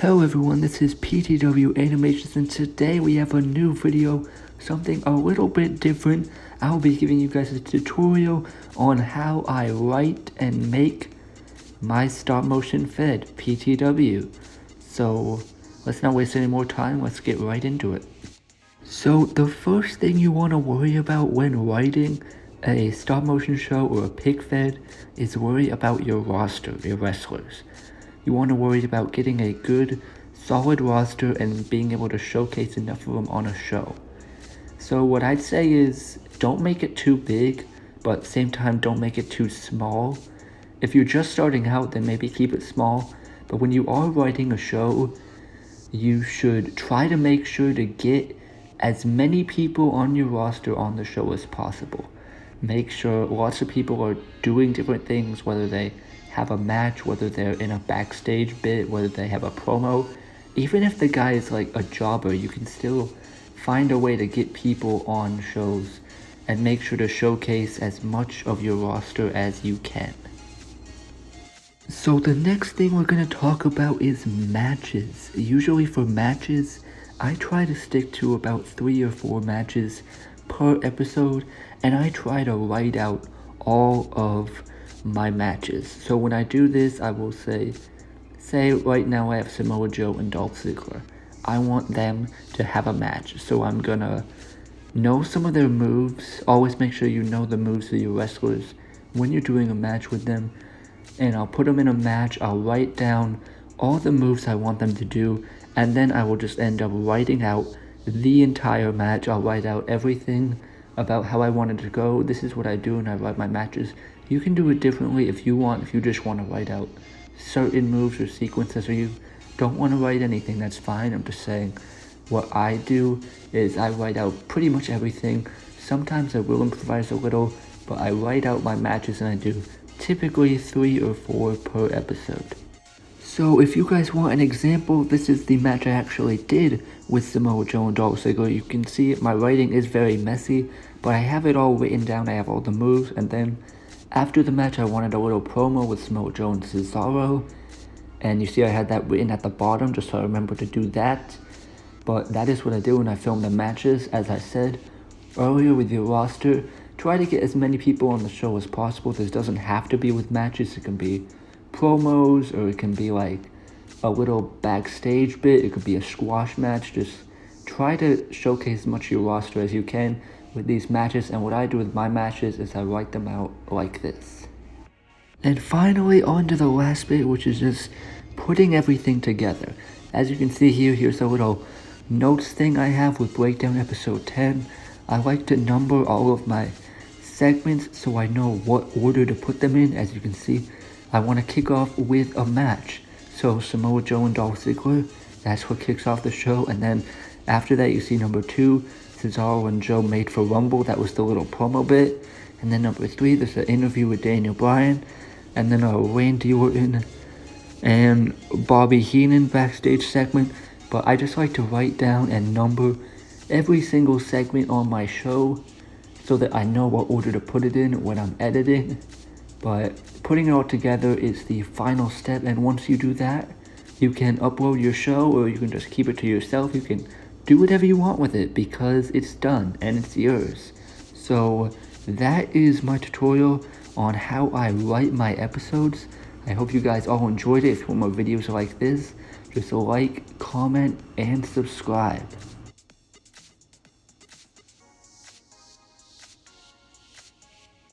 Hello everyone, this is PTW Animations, and today we have a new video, something a little bit different. I'll be giving you guys a tutorial on how I write and make my stop motion fed, PTW. So let's not waste any more time, let's get right into it. So the first thing you want to worry about when writing a stop motion show or a pig fed is worry about your roster, your wrestlers. You want to worry about getting a good, solid roster and being able to showcase enough of them on a show. So what I'd say is, don't make it too big, but at the same time, don't make it too small. If you're just starting out, then maybe keep it small. But when you are writing a show, you should try to make sure to get as many people on your roster on the show as possible. Make sure lots of people are doing different things, whether they have a match, whether they're in a backstage bit, whether they have a promo. Even if the guy is like a jobber, you can still find a way to get people on shows and make sure to showcase as much of your roster as you can. So the next thing we're going to talk about is matches. Usually for matches, I try to stick to about 3 or 4 matches per episode, and I try to write out all of my matches. So when I do this, I will say right now I have Samoa Joe and Dolph Ziggler. I want them to have a match, so I'm gonna know some of their moves. Always make sure you know the moves of your wrestlers when you're doing a match with them, and I'll put them in a match. I'll write down all the moves I want them to do, and then I will just end up writing out the entire match. I'll write out everything about how I want it to go. This is what I do when I write my matches. You can do it differently if you want. If you just want to write out certain moves or sequences, or you don't want to write anything, that's fine. I'm just saying what I do is I write out pretty much everything. Sometimes I will improvise a little, but I write out my matches, and I do typically 3 or 4 per episode. So if you guys want an example, this is the match I actually did with Samoa Joe and Dolph Ziggler. You can see my writing is very messy, but I have it all written down. I have all the moves, and then after the match I wanted a little promo with Samoa Joe and Cesaro, and you see I had that written at the bottom just so I remember to do that. But that is what I do when I film the matches. As I said earlier with your roster, try to get as many people on the show as possible. This doesn't have to be with matches. It can be promos, or it can be like a little backstage bit. It could be a squash match. Just try to showcase as much of your roster as you can with these matches, and what I do with my matches is I write them out like this. And finally, on to the last bit, which is just putting everything together. As you can see here, here's a little notes thing I have with Breakdown episode 10. I like to number all of my segments so I know what order to put them in. As you can see, I want to kick off with a match. So Samoa Joe and Dolph Ziggler, that's what kicks off the show. And then after that, you see number 2, Cesaro and Joe Made for Rumble. That was the little promo bit. And then number 3, there's an interview with Daniel Bryan. And then a Randy Orton and Bobby Heenan backstage segment. But I just like to write down and number every single segment on my show so that I know what order to put it in when I'm editing. But putting it all together is the final step, and once you do that, you can upload your show, or you can just keep it to yourself. You can do whatever you want with it because it's done and it's yours. So that is my tutorial on how I write my episodes. I hope you guys all enjoyed it. If you want more videos like this, just like, comment, and subscribe.